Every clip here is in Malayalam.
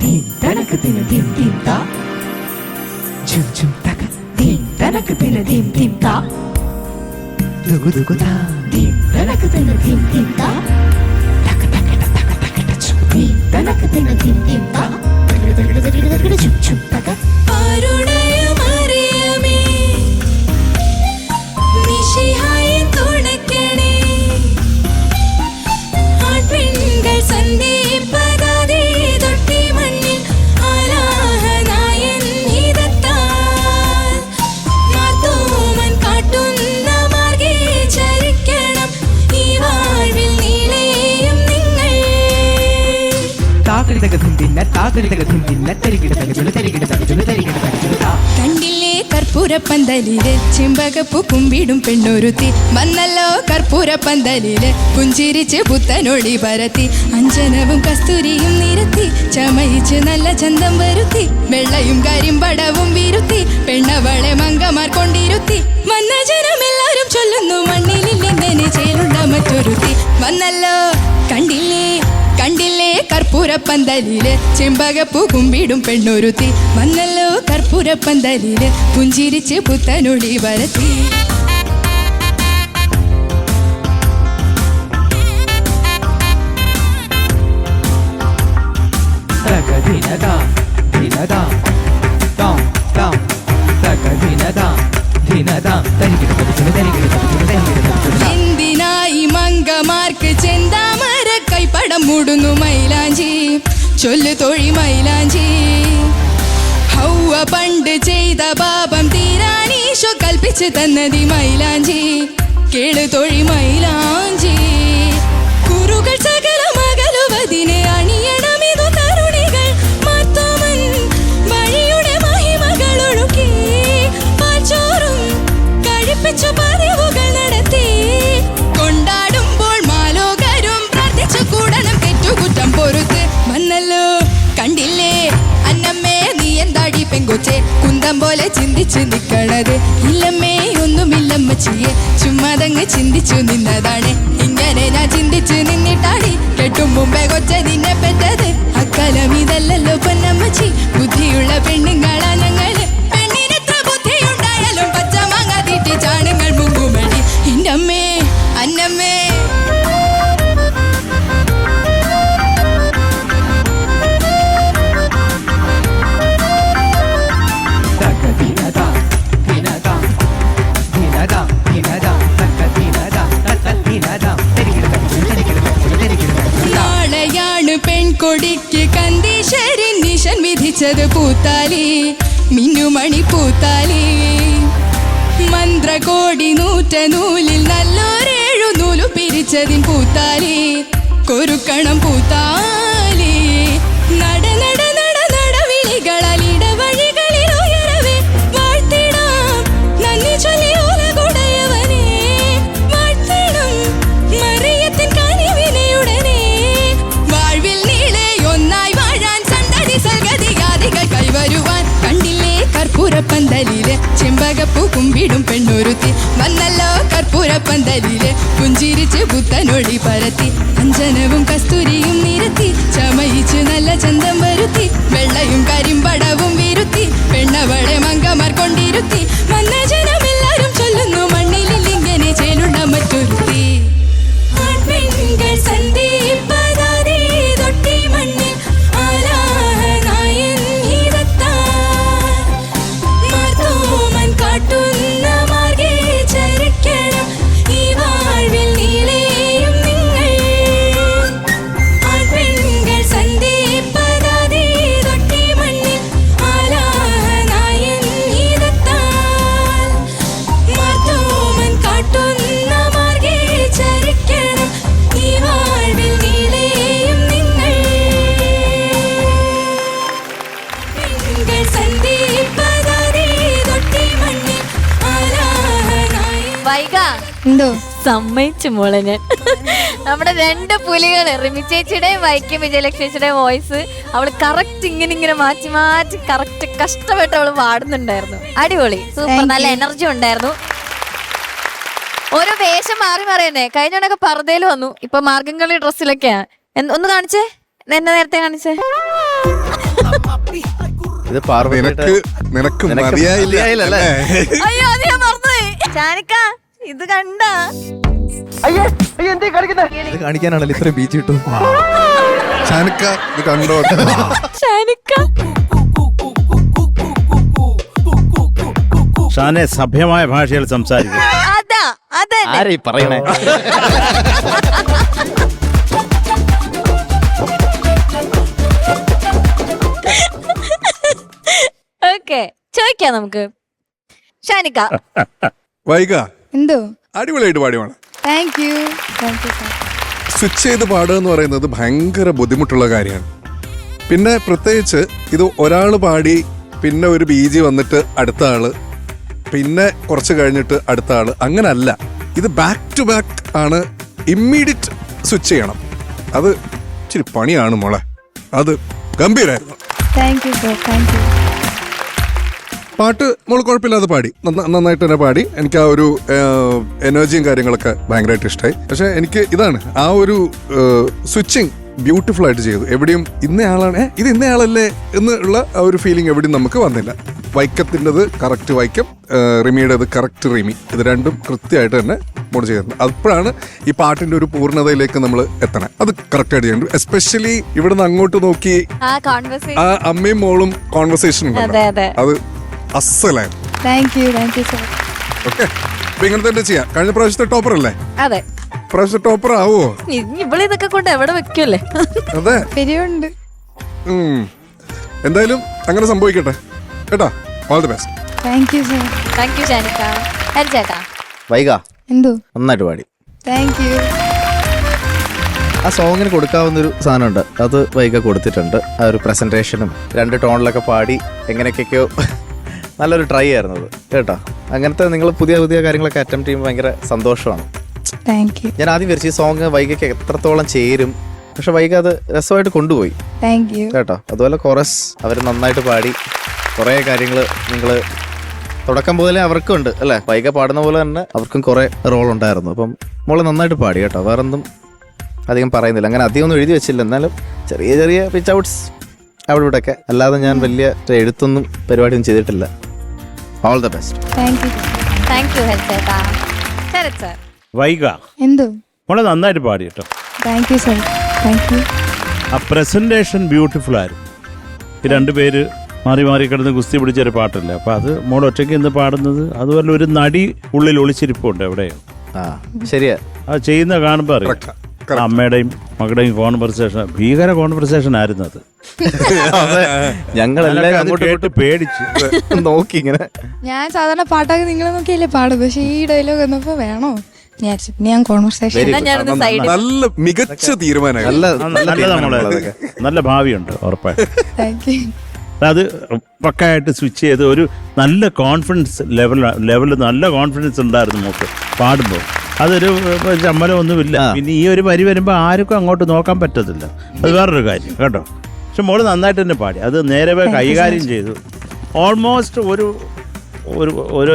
ധീം തനക്ക് തിന ധീം ധീം താ ചും ചും തക ധീം തനക്ക് തിന ധീം ധീം താ ദുഗു ദുഗു താ ധീം തനക്ക് തിന ധീം ധീം താ തക തക തക തക ചും ധീം തനക്ക് തിന ധീം ധീം താ തക തക തക തക ചും ചും തക അരുണയമറിയമേ മിശിഹായെ തുണയ്ക്കണേ ആൺപെൺകൾ സന്ദീപതാതെ തൊട്ടി മണ്ണിൽ ആലാഹനായൻ ഹിതത്താൽ മാർത്തോമൻ കാട്ടുന്ന മാർഗേ ചരിക്കണം ഈ വാഴ്വിൽ നീളെയും നിങ്ങൾ താകൃതക ധുന്തില്ല താകൃതക ധുന്തില്ല തരികിട തകജുല തരികിട തകജുല തരികിട തകജുല താ കണ്ടില്ലേ കർപ്പൂരപ്പന്തലില് ചെമ്പകപ്പൂ കുമ്പിടും പെണ്ണൊരുത്തി വന്നല്ലോ കർപ്പൂരപ്പന്തലില് പുഞ്ചിരിച്ച് പുത്തനൊളി പരത്തി അഞ്ജനവും കസ്തൂരിയും നിരത്തി ചമയിച്ച് നല്ല ചന്തം വരുത്തി വെള്ളയും കരിമ്പടവും വിരുത്തി പെണ്ണവളെ മങ്കമാർ കൊണ്ടിരുത്തി വന്ന ജനമെല്ലാരും ചൊല്ലുന്നു മണ്ണിലില്ലെങ്ങനെ ചേലുള്ള മറ്റൊരുത്തി വന്നല്ലോ കണ്ടില്ലേ കണ്ടില്ലേ കർപ്പൂരപ്പന്തലില് ചെമ്പകപ്പൂ കുമ്പിടും പെണ്ണൊരുത്തി വന്നല്ലോ കർപ്പൂരപ്പന്തലില് പുഞ്ചിരിച്ച് പുത്തനൊളി വരത്തി തക ധിനദ ധിനദ താം താം തക ധിനദ ധിനദ തരികിട തകജുല തരികിട തകജുല തരികിട തകജുല എന്തിനായി മങ്കമാർക്ക് ചെന്താമര കൈപ്പടം മൂടുന്നു മൈലാഞ്ചി ചൊല്ലു തൊഴി മൈലാഞ്ചി ഹൗവ പണ്ട് ചെയ്ത പാപം തീരാനീശോ കൽപ്പിച്ചു തന്നതി മൈലാഞ്ചി കേളു തൊഴി മൈലാഞ്ചി കുറുകൾ സകല മകളുവതിനെ അണിയണമിതു തരുണികൾ മാത്തോമൻ വഴിയുടെ മഹിമകളൊഴുക്കി പാൽച്ചോറും കഴിപ്പിച്ചു പതിവുകൾ നടത്തി കൊണ്ടാടുമ്പോൾ മാലോകരും പ്രാർത്ഥിച്ചു കൂടണം തെറ്റുകുറ്റം പൊറുത്ത് വന്നല്ലോ കണ്ടില്ലേ അന്നമ്മേ നീ എന്താടി പെങ്കൊച്ചെ കുന്തം പോലെ ചിന്തിച്ചു നിക്കണത് ഇല്ലമ്മേ ഒന്നുമില്ലമ്മച്ചിയെ ചുമ്മാതങ്ങ് ചിന്തിച്ചു നിന്നതാണ് ഇങ്ങനെ ഞാൻ ചിന്തിച്ചു നിന്നിട്ടാടി കെട്ടും മുമ്പേ കൊച്ച നിന്നെ പെറ്റത് അക്കാലം ഇതല്ലല്ലോ പൊന്നമ്മച്ചി ബുദ്ധിയുള്ള പെണ്ണുങ്ങളാ ഞങ്ങള് പെണ്ണിനെത്ര ബുദ്ധിയുണ്ടായാലും പച്ചമാങ്ങ തീറ്റി ചാണുങ്ങൾ മുങ്ങുമടി ഇന്നമ്മേ അന്നമ്മേ നാളെയാണ് പെൺകൊടിക്ക് കന്തീശ്വരി നിശൻ വിധിച്ചത് പൂത്താലി മിന്നുമണി പൂത്താലി മന്ത്രകോടി നൂറ്റ നൂലിൽ നല്ലൊരേഴു നൂലു പിരിച്ചതിൻ പൂത്താലി കൊരുക്കണം പൂത്താലി നട നട നട നടവിളികളാൽ ഇടവഴികളിൽ ഉയരവേ വാഴ്ത്തിടാം നന്ദി ചൊല്ലി ഉലകുടയവനെ വാഴ്ത്തിടും മറിയത്തിൻ കനിവിനെയുടനെ വാഴ്വിൽ നീളെ ഒന്നായി വാഴാൻ സന്തതി സൽഗതികാദികൾ കൈവരുവാൻ കണ്ടില്ലേ കർപ്പൂരപ്പന്തലില് ചെമ്പകപ്പൂ കുമ്പിടും പെണ്ണൊരുത്തി വന്നല്ലോ കർപ്പൂരപ്പന്തലില് പുഞ്ചിരിച്ച് പുത്തനൊളി പരത്തി അഞ്ജനവും കസ്തൂരിയും നിരത്തി ചമയിച്ച് നല്ല ചന്തം വരുത്തി വെള്ളയും കരിമ്പടവും വിരുത്തി പെണ്ണവളെ മങ്കമാർ കൊണ്ടിരുത്തി വന്ന ജനമെല്ലാരും ചൊല്ലുന്നു മണ്ണിലിങ്ങനെ ചേലുള്ള മറ്റൊരുത്തി ആൺപെൺകൾ സന്ദീപതാതെ തൊട്ടി മണ്ണിൽ ആലാഹനായൻ ഹിതത്താൽ മാർത്തോമൻ കാട്ടുന്ന മാർഗേ ചരിക്കണം ഈ വാഴ്വിൽ നീളെയും നിങ്ങൾ ആൺപെൺകൾ സന്ദീപതാതെ തൊട്ടി മണ്ണിൽ ആലാഹനായൻ ഹിതത്താൽ മാർത്തോമൻ കാട്ടുന്ന മാർഗേ ചരിക്കണം ഈ വാഴ്വിൽ നീളെയും നിങ്ങൾ പെൺകൾ സന്ദീപതാതെ തൊട്ടി മണ്ണിൽ ആലാഹനായൻ വൈക എന്തോ സമ്മതിച്ചു മോളെ ഞാൻ. നമ്മുടെ രണ്ട് പുലികള് റിമി ചേച്ചിയുടെയും വൈക്കം വിജയലക്ഷ്മിയുടെയും വോയിസ് അവള് കറക്റ്റ് ഇങ്ങനെ മാറ്റി മാറ്റി കറക്റ്റ് കഷ്ടപ്പെട്ട് അവള് പാടുന്നുണ്ടായിരുന്നു. അടിപൊളി, സൂപ്പർ, നല്ല എനർജി ഉണ്ടായിരുന്നു. ഓരോ വേഷം മാറി മാറിയെന്നെ. കഴിഞ്ഞോണ്ടൊക്കെ പർദ്ദയിൽ വന്നു, ഇപ്പൊ മാർഗംകളി ഡ്രസ്സിലൊക്കെയാ. ഒന്ന് കാണിച്ചേ, എന്നെ നേരത്തെ കാണിച്ചേ. ഇത് പാർവതിയുടെ നിനക്ക് നിനക്ക് മതിയായില്ലല്ലേ? അയ്യോ അത് ഞാൻ മറന്നുപോയി. ഷാനിക്ക ഇത് കണ്ട ഇത് കാണിക്കാനാണല്ലോ ഇത്രയും ബീച്ച് കിട്ടും. ഷാനിക്ക ഇത് കണ്ടോ? ഷാനിക്ക ഷാനെ സഭ്യമായ ഭാഷയിൽ സംസാരിക്കും. അതാ അതെ ആരാ ഈ പറയണേ? ഓക്കെ ചോദിക്കാം നമുക്ക്. ഷാനിക്ക വൈക എന്തോ അടിപൊളിയായിട്ട് പാടിയാണ്. Thank you sir. സ്വിച്ച് ചെയ്ത് പാടുക എന്ന് പറയുന്നത് ഭയങ്കര ബുദ്ധിമുട്ടുള്ള കാര്യമാണ്. പിന്നെ പ്രത്യേകിച്ച് ഇത് ഒരാൾ പാടി പിന്നെ ഒരു ബീജി വന്നിട്ട് അടുത്ത ആള് പിന്നെ കുറച്ച് കഴിഞ്ഞിട്ട് അടുത്ത ആള്, അങ്ങനല്ല. ഇത് ബാക്ക് ടു ബാക്ക് ആണ്. ഇമ്മീഡിയറ്റ് സ്വിച്ച് ചെയ്യണം. അത് ഇച്ചിരി പണിയാണ് മോളെ. അത് ഗംഭീരായിരുന്നു. Thank you sir. Thank you. പാട്ട് മോള് കുഴപ്പമില്ലാതെ പാടി, നന്നായിട്ട് തന്നെ പാടി. എനിക്ക് ആ ഒരു എനർജിയും കാര്യങ്ങളൊക്കെ ഭയങ്കരമായിട്ട് ഇഷ്ടമായി. പക്ഷെ എനിക്ക് ഇതാണ് ആ ഒരു സ്വിച്ചിങ് ബ്യൂട്ടിഫുൾ ആയിട്ട് ചെയ്തു. എവിടെയും ഇന്നയാളാണ് ഇത് ഇന്നയാളല്ലേ എന്നുള്ള ആ ഒരു ഫീലിംഗ് എവിടെയും നമുക്ക് വന്നില്ല. വൈക്കത്തിൻ്റെത് കറക്റ്റ് വൈക്കം, റിമിയുടേത് കറക്റ്റ് റിമി. ഇത് രണ്ടും കൃത്യമായിട്ട് തന്നെ മോഡ് ചെയ്തിട്ടുണ്ട്. അപ്പോഴാണ് ഈ പാട്ടിന്റെ ഒരു പൂർണ്ണതയിലേക്ക് നമ്മൾ എത്തണം. അത് കറക്റ്റായിട്ട് ചെയ്യേണ്ടത്. എസ്പെഷ്യലി ഇവിടുന്ന് അങ്ങോട്ട് നോക്കി ആ അമ്മയും മോളും കോൺവെർസേഷൻ അത് അസലായിരുന്നു. Thank you sir. ഓക്കെ, അപ്പൊ ഇങ്ങനെ തന്നെ ചെയ്യാം. കഴിഞ്ഞ പ്രാവശ്യത്തെ ടോപ്പർ അല്ലേ? അതെ. പ്രാവശ്യത്തെ ടോപ്പർ ആവോ? ഇവളിതൊക്കെ കൊണ്ട് എവിടെ വെക്കല്ലേ? അതെ, ശരിയുണ്ട്. എന്തായാലും അങ്ങനെ സംഭവിക്കട്ടെ കേട്ടോ. All the best. Thank you sir. Thank you Shanikka. ഹരിച്ചേട്ടാ വൈക എന്തോ നന്നായിട്ട് പാടി. Thank you. ആ സോങ്ങിന് കൊടുക്കാവുന്നൊരു സാധനമുണ്ട്, അത് വൈക കൊടുത്തിട്ടുണ്ട്. ആ ഒരു പ്രസന്റേഷനും 2 ടോണിലൊക്കെ പാടി എങ്ങനെയൊക്കെയോ നല്ലൊരു ട്രൈ ആയിരുന്നു അത് കേട്ടോ. അങ്ങനത്തെ നിങ്ങൾ പുതിയ പുതിയ കാര്യങ്ങളൊക്കെ അറ്റംപ്റ്റ് ചെയ്യുമ്പോൾ ഭയങ്കര സന്തോഷമാണ്. Thank you. ഞാൻ ആദ്യം വിചാരിച്ചു ഈ സോങ് വൈകയ്ക്ക് എത്രത്തോളം ചേരും, പക്ഷെ വൈക അത് രസമായിട്ട് കൊണ്ടുപോയി താങ്ക് യു. കേട്ടോ. അതുപോലെ കോറസ് അവർ നന്നായിട്ട് പാടി. കുറേ കാര്യങ്ങൾ നിങ്ങൾ തുടക്കം പോലെ അവർക്കും ഉണ്ട് അല്ലേ? വൈക പാടുന്ന പോലെ തന്നെ അവർക്കും കുറേ റോൾ ഉണ്ടായിരുന്നു. അപ്പം മോള് നന്നായിട്ട് പാടി കേട്ടോ. വേറൊന്നും അധികം പറയുന്നില്ല, അങ്ങനെ അധികം ഒന്നും എഴുതി വെച്ചില്ല. എന്നാലും ചെറിയ ചെറിയ പിച്ച് ഔട്ട്സ് അവിടെ ഇവിടെ ഒക്കെ, അല്ലാതെ ഞാൻ വലിയ എഴുത്തൊന്നും പരിപാടിയൊന്നും ചെയ്തിട്ടില്ല. All the best. Thank you. Thank you ഹരിച്ചേട്ടാ. ശരത് സർ. വൈക എന്തോ മോളെ നന്നായിട്ട് പാടി കേട്ടോ. Thank you sir. Thank you. ആ പ്രസന്റേഷൻ ബ്യൂട്ടിഫുൾ ആയിരുന്നു. ഈ 2 പേര് മാറി മാറി കിടന്ന് കുസ്തി പിടിച്ചൊരു പാട്ടല്ലേ, അപ്പം അത് മോൾ ഒറ്റയ്ക്ക് ഇന്ന് പാടുന്നത്. അതുപോലെ ഒരു നടി ഉള്ളിൽ ഒളിച്ചിരിപ്പുണ്ട് എവിടെയോ. ആ ശരിയാ, അത് ചെയ്യുന്ന കാണുമ്പോൾ അറിയാം. അമ്മയുടെയും മകളുടെയും കോൺവെർസേഷൻ ഭീകര കോൺവെർസേഷൻ ആയിരുന്നു അത്. ഞങ്ങളെല്ലാം അങ്ങോട്ട് കേട്ട് പേടിച്ച് നോക്കി ഇങ്ങനെ. ഞാൻ സാധാരണ പാട്ടൊക്കെ നിങ്ങൾ നോക്കിയല്ലേ പാടും, പക്ഷെ ഈ ഡയലോഗ് വന്നപ്പോ വേണോ വിചാരിച്ചു. പിന്നെ ഞാൻ കോൺവെർസേഷൻ ഞാനൊന്ന് സൈഡ്. നല്ല മികച്ച തീരുമാനമായി. നല്ലതാ മോളെ, നല്ല ഭാവിയുണ്ട് ഉറപ്പായിട്ടും. Thank you. അത് പക്കായിട്ട് സ്വിച്ച് ചെയ്ത് ഒരു നല്ല കോൺഫിഡൻസ് ലെവലിൽ നല്ല കോൺഫിഡൻസ് ഉണ്ടായിരുന്നു മോക്ക് പാടുമ്പോൾ. അതൊരു ചമ്മലമൊന്നുമില്ല. പിന്നെ ഈ ഒരു വരി വരുമ്പോൾ ആർക്കും അങ്ങോട്ട് നോക്കാൻ പറ്റത്തില്ല. അത് വേറൊരു കാര്യം കേട്ടോ. പക്ഷെ മോള് നന്നായിട്ട് തന്നെ പാടി. അത് നേരെ കൈകാര്യം ചെയ്തു. ഓൾമോസ്റ്റ് ഒരു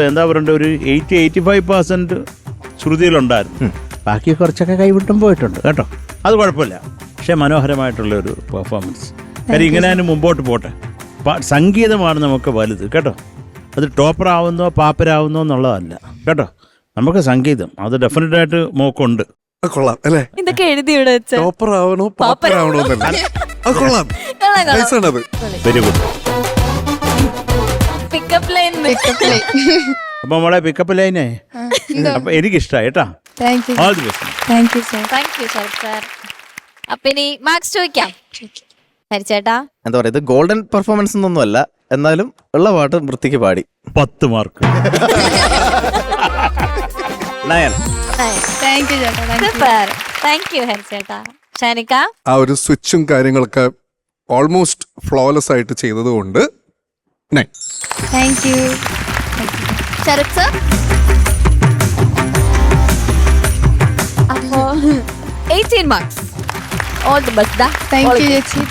എന്താ പറയണ്ട, ഒരു 80-85% ശ്രുതിയിലുണ്ടായിരുന്നു. ബാക്കി കുറച്ചൊക്കെ കൈവിട്ടും പോയിട്ടുണ്ട് കേട്ടോ. അത് കുഴപ്പമില്ല. പക്ഷെ മനോഹരമായിട്ടുള്ള ഒരു പെർഫോമൻസ്. കാര്യം ഇങ്ങനെ മുമ്പോട്ട് പോട്ടെ. സംഗീതമാണ് നമുക്ക് വലുത് കേട്ടോ. അത് ടോപ്പറാവുന്നോ പാപ്പരാവുന്നോ എന്നുള്ളതല്ല കേട്ടോ. നമുക്ക് സംഗീതം അത് ഡെഫിനറ്റായിട്ട് മോക്കുണ്ട്. കൊള്ളാം അല്ലേ? ഇതൊക്കെ എഴുതി ഇവിടെ വെച്ച ടോപ്പർ ആവണോ പാപ്പർ ആവണോ എന്നല്ല. അത് കൊള്ളാം. Nice ആണത്. Very good. Pickup line. അപ്പൊ മോളെ പിക്കപ്പ് ലൈനേ. അപ്പൊ എനിക്കിഷ്ടമായി കേട്ടാ. Thank you. All the best. Thank you sir. Thank you Sarath sir. അപ്പൊ ഇനി മാർക്സ് ചോദിക്കാം. ഹരിച്ചേട്ടാ എന്താ പറയാ, ഇത് ഗോൾഡൻ പെർഫോമൻസ് ഒന്നും അല്ല, എന്നാലും ഉള്ള പാട്ട് വൃത്തിക്ക് പാടി. 10 മാർക്ക്. താങ്ക് യു ചേട്ടാ. സൂപ്പർ. താങ്ക് യു ഹരിച്ചേട്ടാ. ഷാനിക്ക ആ ഒരു സ്വിച്ചും കാര്യങ്ങളൊക്കെ ഓൾമോസ്റ്റ് ഫ്ലോലെസ് ആയിട്ട് ചെയ്തതുകൊണ്ട് 9. Thank you. ശരത് സർ. അപ്പോ 18 marks. All the best. Thank you ചേച്ചി.